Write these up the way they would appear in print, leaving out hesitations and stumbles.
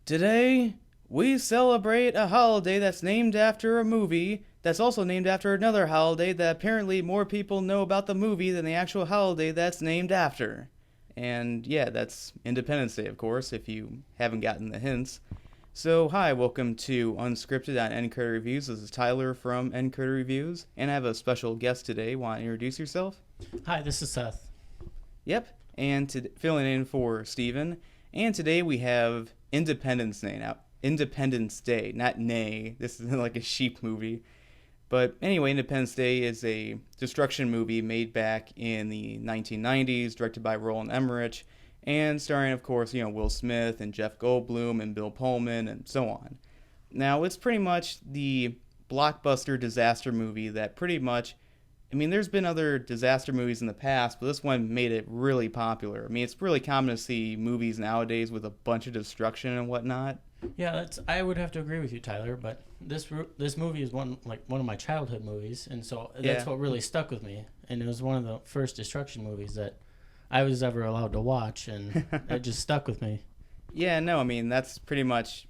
Today, we celebrate a holiday that's named after a movie that's also named after another holiday that apparently more people know about the movie than the actual holiday that's named after. And yeah, that's Independence Day, of course, if you haven't gotten the hints. So, hi, welcome to Unscripted on Encoder Reviews. This is Tyler from Encoder Reviews, and I have a special guest today. Want to introduce yourself? Hi, this is Seth. Yep, and filling in for Steven. And today we have Independence Day. Now, Independence Day, not Nay. This isn't like a sheep movie. But anyway, Independence Day is a destruction movie made back in the 1990s, directed by Roland Emmerich, and starring, of course, Will Smith and Jeff Goldblum and Bill Pullman and so on. Now, it's pretty much the blockbuster disaster movie that pretty much, I mean, there's been other disaster movies in the past, but this one made it really popular. I mean, it's really common to see movies nowadays with a bunch of destruction and whatnot. Yeah, I would have to agree with you, Tyler. But this movie is one of my childhood movies, and so that's what really stuck with me. And it was one of the first destruction movies that I was ever allowed to watch, and it just stuck with me. Yeah, no, I mean, that's pretty much,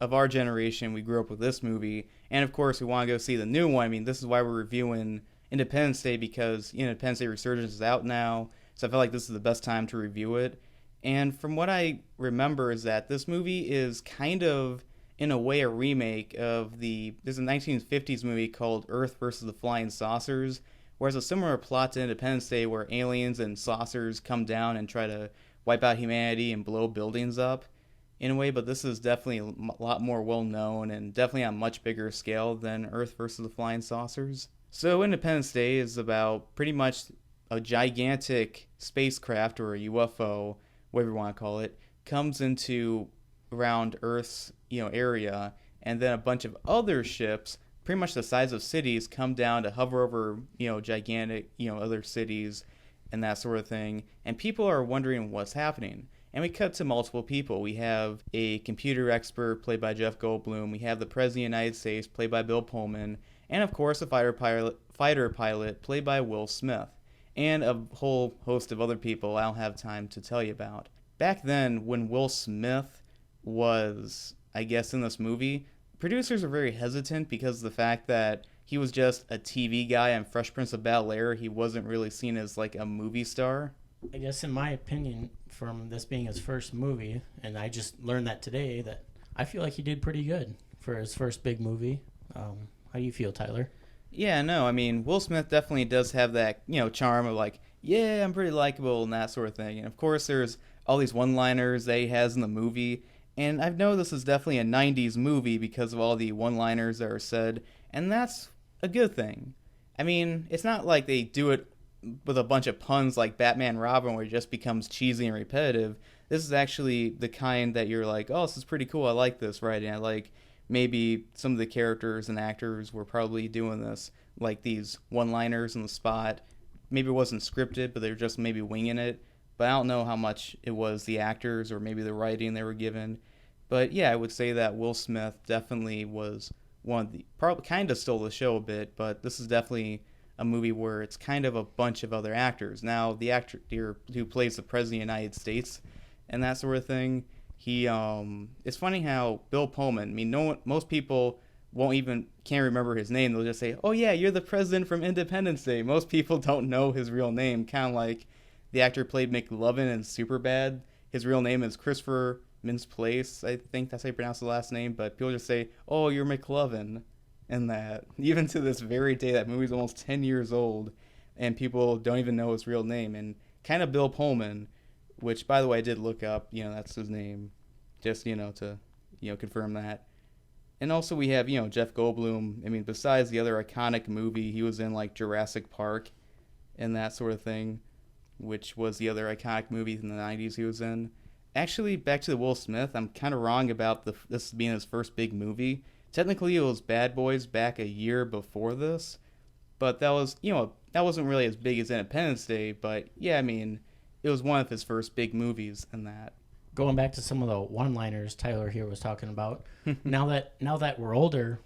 of our generation, we grew up with this movie. And of course, we want to go see the new one. I mean, this is why we're reviewing Independence Day, because Independence Day Resurgence is out now. So I feel like this is the best time to review it. And from what I remember is that this movie is kind of, in a way, a remake of there's a 1950s movie called Earth versus the Flying Saucers, where it's a similar plot to Independence Day where aliens and saucers come down and try to wipe out humanity and blow buildings up in a way, but this is definitely a lot more well known and definitely on a much bigger scale than Earth versus the Flying Saucers. So Independence Day is about pretty much a gigantic spacecraft or a UFO, whatever you want to call it, comes into around Earth's area, and then a bunch of other ships, pretty much the size of cities, come down to hover over gigantic other cities and that sort of thing, and people are wondering what's happening. And we cut to multiple people. We have a computer expert played by Jeff Goldblum. We have the President of the United States played by Bill Pullman, and of course a fighter pilot played by Will Smith, and a whole host of other people I don't have time to tell you about. Back then, when Will Smith was, I guess, in this movie, producers were very hesitant because of the fact that he was just a TV guy on Fresh Prince of Bel-Air. He wasn't really seen as like a movie star. I guess, in my opinion, from this being his first movie, and I just learned that today, that I feel like he did pretty good for his first big movie. How do you feel, Tyler? Yeah, no, I mean, Will Smith definitely does have that, charm of like, yeah, I'm pretty likable and that sort of thing. And of course, there's all these one-liners that he has in the movie. And I know this is definitely a 90s movie because of all the one-liners that are said, and that's a good thing. I mean, it's not like they do it with a bunch of puns like Batman Robin where it just becomes cheesy and repetitive. This is actually the kind that you're like, oh, this is pretty cool. I like this writing. I like maybe some of the characters and actors were probably doing this, like these one-liners in the spot. Maybe it wasn't scripted, but they were just maybe winging it. But I don't know how much it was the actors or maybe the writing they were given. But yeah, I would say that Will Smith definitely was one of the, probably kind of stole the show a bit, but this is definitely a movie where it's kind of a bunch of other actors. Now, the actor who plays the President of the United States and that sort of thing, it's funny how Bill Pullman, I mean, most people can't remember his name. They'll just say, oh yeah, you're the president from Independence Day. Most people don't know his real name, kind of like the actor played McLovin in Superbad. His real name is Christopher Mintz-Plasse, I think that's how you pronounce the last name, but people just say, oh, you're McLovin. And that, even to this very day, that movie's almost 10 years old, and people don't even know his real name. And kind of Bill Pullman, which, by the way, I did look up, that's his name, just, to, confirm that. And also we have, Jeff Goldblum. I mean, besides the other iconic movie, he was in, like, Jurassic Park and that sort of thing, which was the other iconic movie in the 90s he was in. Actually, back to the Will Smith, I'm kind of wrong about this being his first big movie. Technically, it was Bad Boys back a year before this, but that was, that wasn't really as big as Independence Day, but yeah, I mean, it was one of his first big movies in that. Going back to some of the one-liners Tyler here was talking about, now that we're older,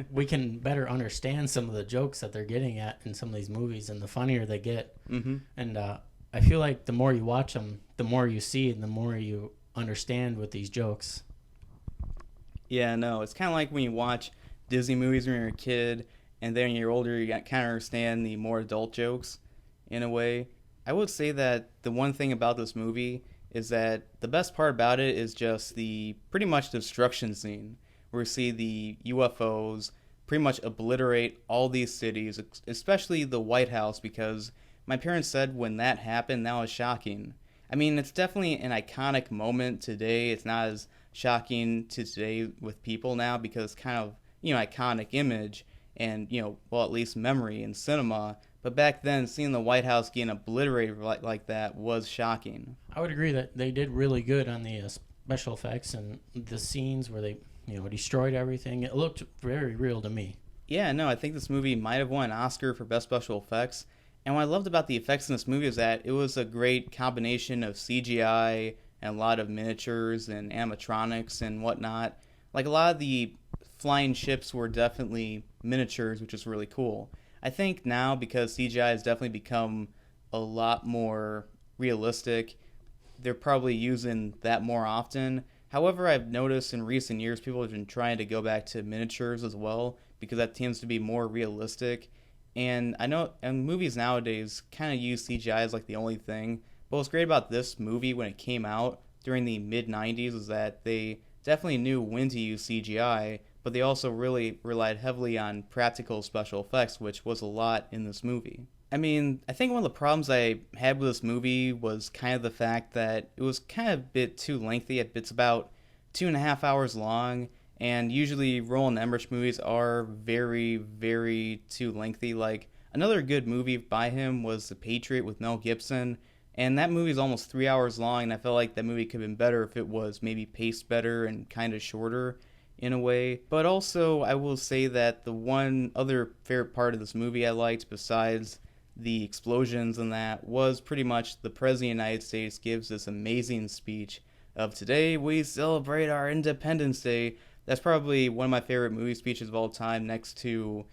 we can better understand some of the jokes that they're getting at in some of these movies, and the funnier they get. Mm-hmm. And I feel like the more you watch them, the more you see and the more you understand with these jokes. Yeah, no, it's kind of like when you watch Disney movies when you're a kid, and then when you're older, you kind of understand the more adult jokes in a way. I would say that the one thing about this movie is that the best part about it is just the pretty much destruction scene where we see the UFOs pretty much obliterate all these cities, especially the White House, because my parents said when that happened, that was shocking. I mean, it's definitely an iconic moment today. It's not as shocking to today with people now because it's kind of, iconic image and, well, at least memory in cinema. But back then, seeing the White House getting obliterated like that was shocking. I would agree that they did really good on the special effects and the scenes where they, destroyed everything. It looked very real to me. Yeah, no, I think this movie might have won an Oscar for Best Special Effects. And what I loved about the effects in this movie is that it was a great combination of CGI and a lot of miniatures and animatronics and whatnot. Like a lot of the flying ships were definitely miniatures, which is really cool. I think now because CGI has definitely become a lot more realistic, they're probably using that more often. However, I've noticed in recent years people have been trying to go back to miniatures as well because that tends to be more realistic. And I know and movies nowadays kind of use CGI as like the only thing. But what's great about this movie when it came out during the mid 90s is that they definitely knew when to use CGI, but they also really relied heavily on practical special effects, which was a lot in this movie. I mean, I think one of the problems I had with this movie was kind of the fact that it was kind of a bit too lengthy. It's about 2.5 hours long, and usually Roland Emmerich movies are very, very too lengthy. Like, another good movie by him was The Patriot with Mel Gibson, and that movie is almost 3 hours long, and I felt like that movie could have been better if it was maybe paced better and kind of shorter in a way. But also, I will say that the one other favorite part of this movie I liked, besides the explosions and that, was pretty much the President of the United States gives this amazing speech of "Today we celebrate our Independence Day." That's probably one of my favorite movie speeches of all time, next to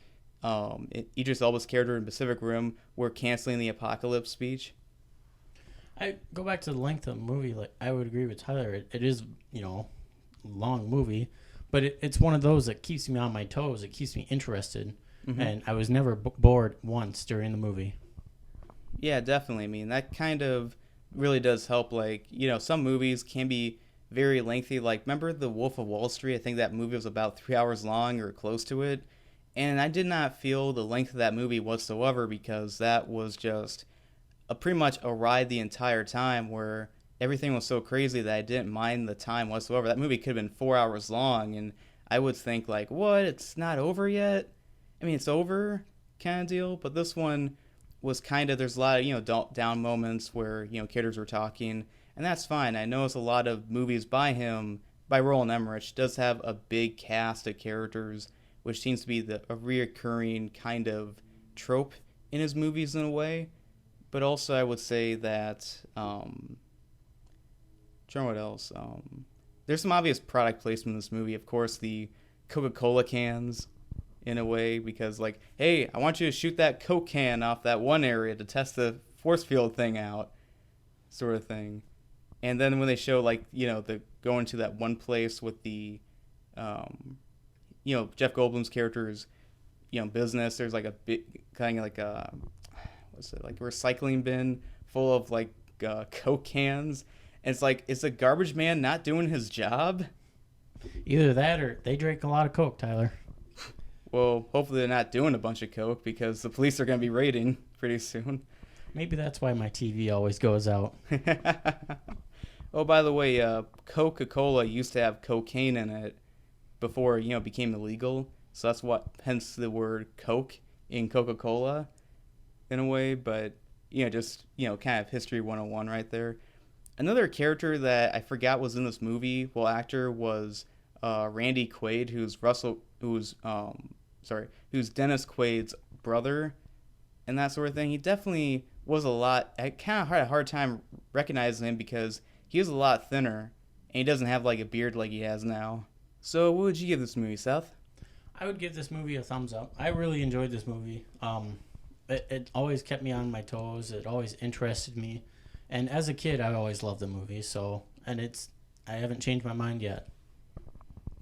Idris Elba's character in Pacific Rim, "We're canceling the apocalypse" speech. I go back to the length of the movie. Like, I would agree with Tyler. It is, long movie, but it's one of those that keeps me on my toes. It keeps me interested, and I was never bored once during the movie. Yeah, definitely. I mean, that kind of really does help. Like, some movies can be very lengthy. Like, remember The Wolf of Wall Street? I think that movie was about 3 hours long or close to it. And I did not feel the length of that movie whatsoever because that was just pretty much a ride the entire time where everything was so crazy that I didn't mind the time whatsoever. That movie could have been 4 hours long, and I would think, like, what? It's not over yet? I mean, it's over kind of deal, but this one was kind of, there's a lot of, down moments where, characters were talking, and that's fine. I notice a lot of movies by him, by Roland Emmerich, does have a big cast of characters, which seems to be a reoccurring kind of trope in his movies in a way. But also I would say that, trying what else, there's some obvious product placement in this movie. Of course, the Coca-Cola cans, in a way, because, like, hey, I want you to shoot that Coke can off that one area to test the force field thing out, sort of thing. And then when they show, like, the going to that one place with the, Jeff Goldblum's character's, business, there's like a big kind of like a, what's it, like a recycling bin full of like Coke cans. And it's like, is the garbage man not doing his job? Either that or they drank a lot of Coke, Tyler. Well, hopefully they're not doing a bunch of Coke because the police are going to be raiding pretty soon. Maybe that's why my TV always goes out. Oh, by the way, Coca-Cola used to have cocaine in it before, it became illegal. So that's hence the word Coke in Coca-Cola in a way. But, just, kind of history 101 right there. Another character that I forgot was in this movie, actor, was Randy Quaid, who's Dennis Quaid's brother and that sort of thing. He definitely was I kind of had a hard time recognizing him because he was a lot thinner and he doesn't have like a beard like he has now. So what would you give this movie, Seth? I would give this movie a thumbs up. I really enjoyed this movie. It always kept me on my toes. It always interested me. And as a kid, I always loved the movie. I haven't changed my mind yet.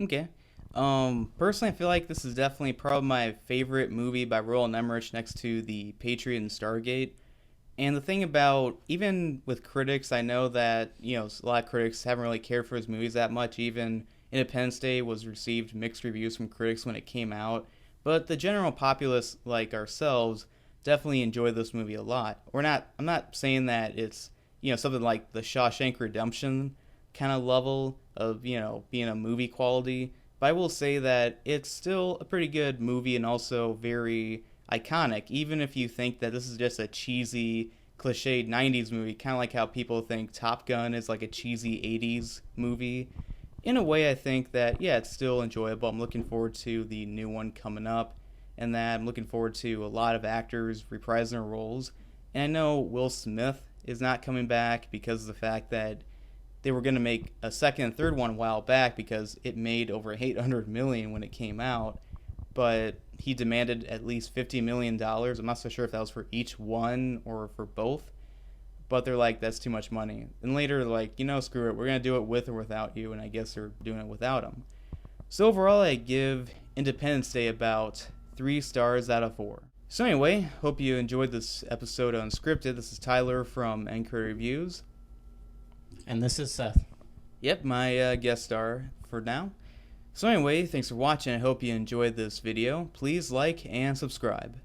Okay. Personally, I feel like this is definitely probably my favorite movie by Roland Emmerich next to The Patriot and Stargate. And the thing about, even with critics, I know that, a lot of critics haven't really cared for his movies that much. Even Independence Day was received mixed reviews from critics when it came out. But the general populace, like ourselves, definitely enjoy this movie a lot. I'm not saying that it's, something like the Shawshank Redemption kind of level of, being a movie quality. But I will say that it's still a pretty good movie and also very iconic, even if you think that this is just a cheesy, cliched 90s movie, kind of like how people think Top Gun is like a cheesy 80s movie. In a way, I think that, yeah, it's still enjoyable. I'm looking forward to the new one coming up, and that I'm looking forward to a lot of actors reprising their roles. And I know Will Smith is not coming back because of the fact that they were going to make a second and third one a while back because it made over $800 million when it came out, but he demanded at least $50 million. I'm not so sure if that was for each one or for both, but they're like, that's too much money. And later, like, screw it, we're going to do it with or without you, and I guess they're doing it without him. So overall, I give Independence Day about 3 stars out of 4. So anyway, hope you enjoyed this episode of Unscripted. This is Tyler from Anchor Reviews. And this is Seth. Yep, my guest star for now. So anyway, thanks for watching. I hope you enjoyed this video. Please like and subscribe.